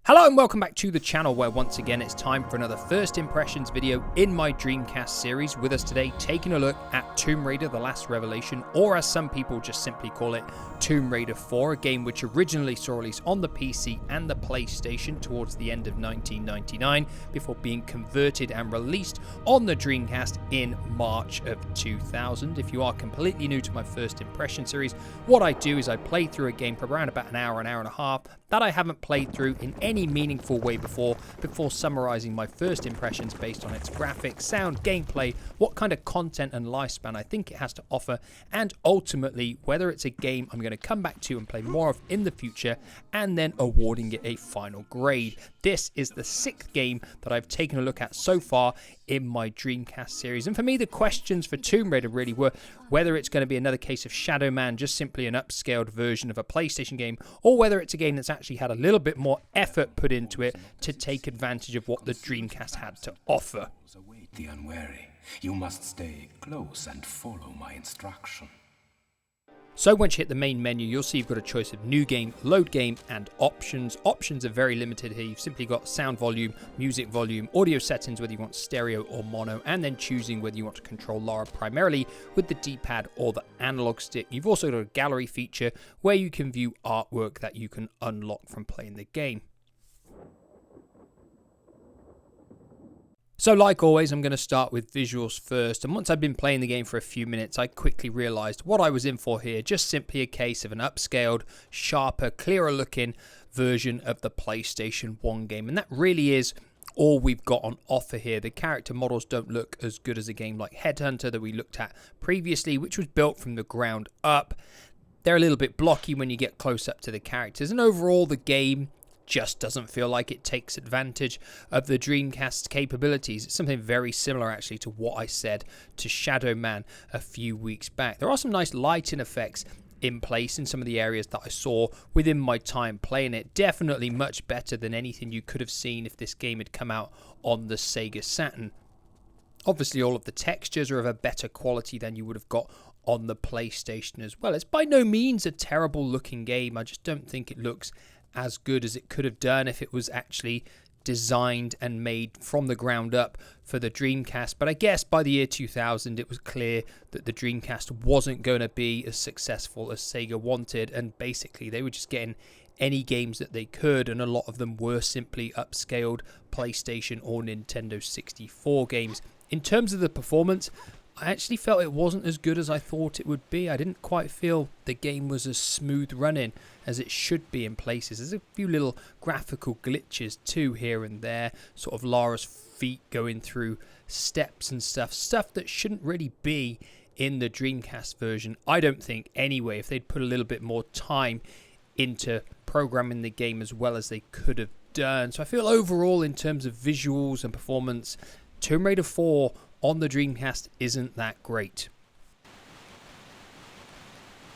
Hello and welcome back to the channel where once again it's time for another first impressions video in my Dreamcast series. With us today taking a look at Tomb Raider The Last Revelation, or as some people just simply call it, Tomb Raider 4, a game which originally saw release on the PC and the PlayStation towards the end of 1999 before being converted and released on the Dreamcast in March of 2000. If you are completely new to my first impression series, what I do is I play through a game for around about an hour and a half that I haven't played through in any meaningful way before summarizing my first impressions based on its graphics, sound, gameplay, what kind of content and lifespan I think it has to offer, and ultimately whether it's a game I'm going to come back to and play more of in the future, and then awarding it a final grade. This is the 6th game that I've taken a look at so far in my Dreamcast series, and for me the questions for Tomb Raider really were whether it's going to be another case of Shadow Man, just simply an upscaled version of a PlayStation game, or whether it's a game that's actually had a little bit more effort put into it to take advantage of what the Dreamcast had to offer. Await the unwary. You must stay close and follow my instruction. So once you hit the main menu, you'll see you've got a choice of new game, load game, and options. Options are very limited here. You've simply got sound volume, music volume, audio settings, whether you want stereo or mono, and then choosing whether you want to control Lara primarily with the D-pad or the analog stick. You've also got a gallery feature where you can view artwork that you can unlock from playing the game. So like always, I'm going to start with visuals first, and once I've been playing the game for a few minutes, I quickly realised what I was in for here, just simply a case of an upscaled, sharper, clearer looking version of the PlayStation 1 game, and that really is all we've got on offer here. The character models don't look as good as a game like Headhunter that we looked at previously, which was built from the ground up. They're a little bit blocky when you get close up to the characters, and overall the game just doesn't feel like it takes advantage of the Dreamcast's capabilities. It's something very similar actually to what I said to Shadow Man a few weeks back. There are some nice lighting effects in place in some of the areas that I saw within my time playing it. Definitely much better than anything you could have seen if this game had come out on the Sega Saturn. Obviously all of the textures are of a better quality than you would have got on the PlayStation as well. It's by no means a terrible looking game. I just don't think it looks as good as it could have done if it was actually designed and made from the ground up for the Dreamcast. But I guess by the year 2000 it was clear that the Dreamcast wasn't going to be as successful as Sega wanted, and basically they were just getting any games that they could, and a lot of them were simply upscaled PlayStation or Nintendo 64 games. In terms of the performance, I actually felt it wasn't as good as I thought it would be. I didn't quite feel the game was as smooth running as it should be in places. There's a few little graphical glitches too here and there, sort of Lara's feet going through steps and stuff that shouldn't really be in the Dreamcast version, I don't think anyway, if they'd put a little bit more time into programming the game as well as they could have done. So I feel overall in terms of visuals and performance, Tomb Raider 4 on the Dreamcast isn't that great.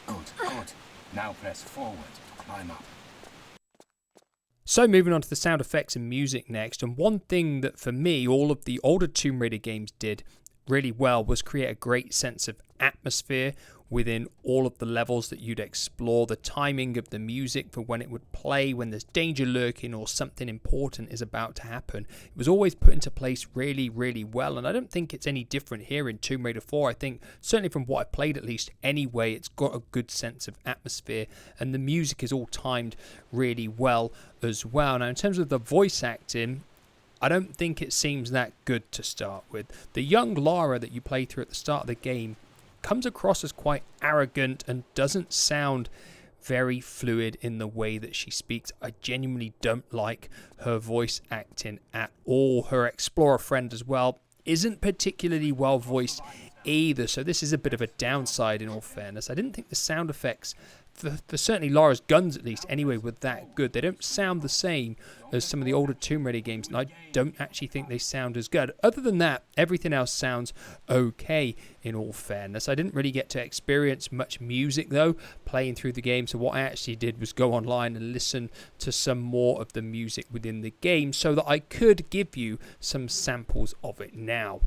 Good. Now press forward. Climb up. So moving on to the sound effects and music next, and one thing that for me all of the older Tomb Raider games did really well was create a great sense of atmosphere within all of the levels that you'd explore. The timing of the music for when it would play, when there's danger lurking or something important is about to happen, it was always put into place really, really well, and I don't think it's any different here in Tomb Raider 4. I think, certainly from what I've played at least anyway, it's got a good sense of atmosphere, and the music is all timed really well as well. Now in terms of the voice acting, I don't think it seems that good to start with. The young Lara that you play through at the start of the game comes across as quite arrogant and doesn't sound very fluid in the way that she speaks. I genuinely don't like her voice acting at all. Her explorer friend as well isn't particularly well voiced either, so this is a bit of a downside in all fairness. I didn't think the sound effects for certainly Lara's guns at least anyway were that good. They don't sound the same as some of the older Tomb Raider games, and I don't actually think they sound as good. Other than that, everything else sounds okay in all fairness. I didn't really get to experience much music though playing through the game, so what I actually did was go online and listen to some more of the music within the game so that I could give you some samples of it now.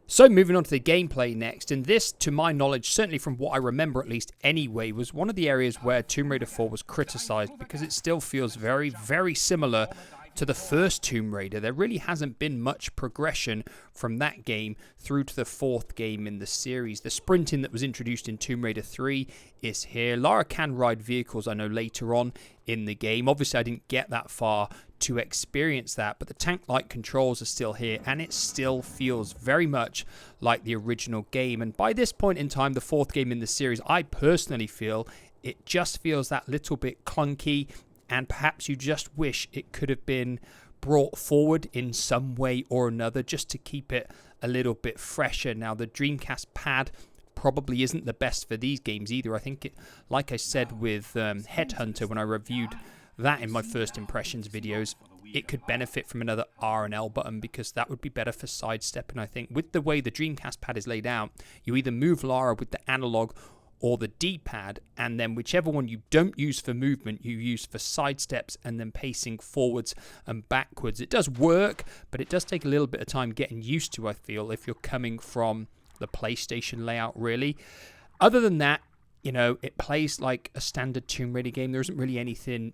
So moving on to the gameplay next, and this, to my knowledge, certainly from what I remember at least anyway, was one of the areas where Tomb Raider 4 was criticised because it still feels very, very similar to the first Tomb Raider. There really hasn't been much progression from that game through to the fourth game in the series. The sprinting that was introduced in Tomb Raider 3 is here. Lara can ride vehicles, I know, later on in the game. Obviously, I didn't get that far to experience that, but the tank-like controls are still here, and it still feels very much like the original game. And by this point in time, the fourth game in the series, I personally feel it just feels that little bit clunky, and perhaps you just wish it could have been brought forward in some way or another just to keep it a little bit fresher. Now, the Dreamcast pad probably isn't the best for these games either. I think, like I said with Headhunter when I reviewed that in my first impressions videos, it could benefit from another R and L button because that would be better for sidestepping. I think with the way the Dreamcast pad is laid out, you either move Lara with the analog or the D-pad, and then whichever one you don't use for movement, you use for sidesteps and then pacing forwards and backwards. It does work, but it does take a little bit of time getting used to, I feel, if you're coming from the PlayStation layout, really. Other than that, you know, it plays like a standard Tomb Raider game. There isn't really anything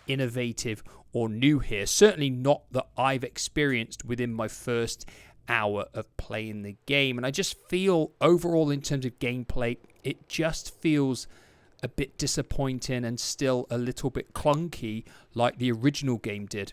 innovative or new here. Certainly not that I've experienced within my first hour of playing the game. And I just feel overall in terms of gameplay, it just feels a bit disappointing and still a little bit clunky like the original game did.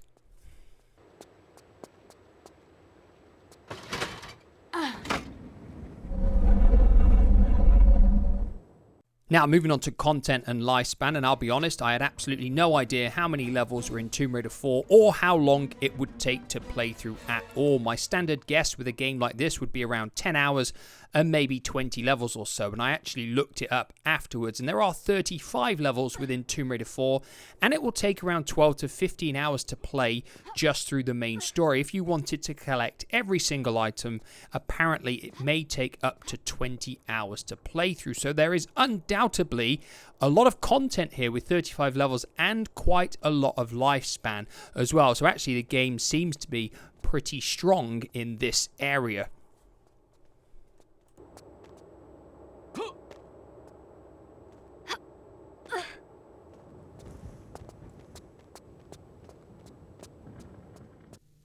Now, moving on to content and lifespan, and I'll be honest, I had absolutely no idea how many levels were in Tomb Raider 4 or how long it would take to play through at all. My standard guess with a game like this would be around 10 hours and maybe 20 levels or so, and I actually looked it up afterwards, and there are 35 levels within Tomb Raider 4, and it will take around 12 to 15 hours to play just through the main story. If you wanted to collect every single item, apparently it may take up to 20 hours to play through, so there is undoubtedly a lot of content here with 35 levels and quite a lot of lifespan as well. So actually the game seems to be pretty strong in this area.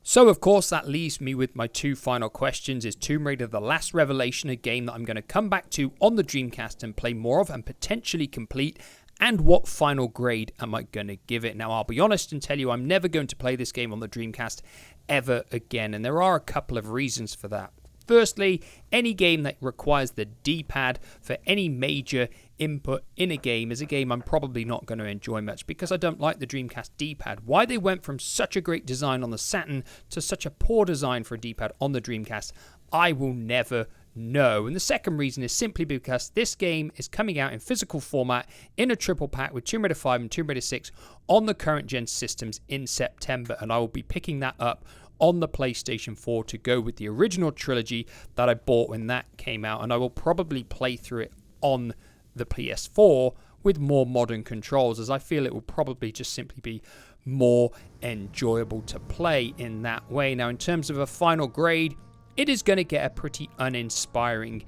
So, of course, that leaves me with my two final questions. Is Tomb Raider The Last Revelation a game that I'm going to come back to on the Dreamcast and play more of and potentially complete? And what final grade am I going to give it? Now, I'll be honest and tell you I'm never going to play this game on the Dreamcast ever again. And there are a couple of reasons for that. Firstly, any game that requires the D-pad for any major input in a game is a game I'm probably not going to enjoy much because I don't like the Dreamcast D-pad. Why they went from such a great design on the Saturn to such a poor design for a D-pad on the Dreamcast, I will never know. And the second reason is simply because this game is coming out in physical format in a triple pack with Tomb Raider 5 and Tomb Raider 6 on the current gen systems in September, and I will be picking that up on the PlayStation 4 to go with the original trilogy that I bought when that came out, and I will probably play through it on the PS4 with more modern controls, as I feel it will probably just simply be more enjoyable to play in that way. Now, in terms of a final grade, it is going to get a pretty uninspiring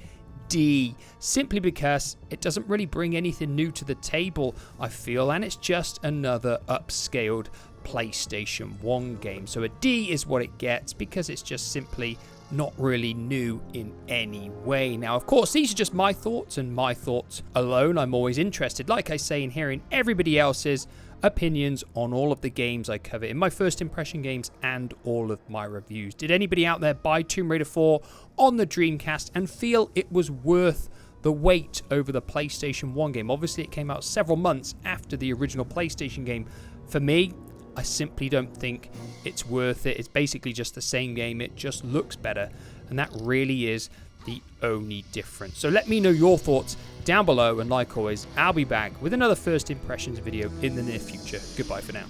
D, simply because it doesn't really bring anything new to the table, I feel, and it's just another upscaled PlayStation 1 game. So a D is what it gets because it's just simply not really new in any way. Now, of course, these are just my thoughts and my thoughts alone. I'm always interested, like I say, in hearing everybody else's opinions on all of the games I cover in my first impression games and all of my reviews. Did anybody out there buy Tomb Raider 4 on the Dreamcast and feel it was worth the wait over the PlayStation 1 game? Obviously, it came out several months after the original PlayStation game. For me, I simply don't think it's worth it. It's basically just the same game. It just looks better, and that really is the only difference. So let me know your thoughts down below, and like always, I'll be back with another first impressions video in the near future. Goodbye for now.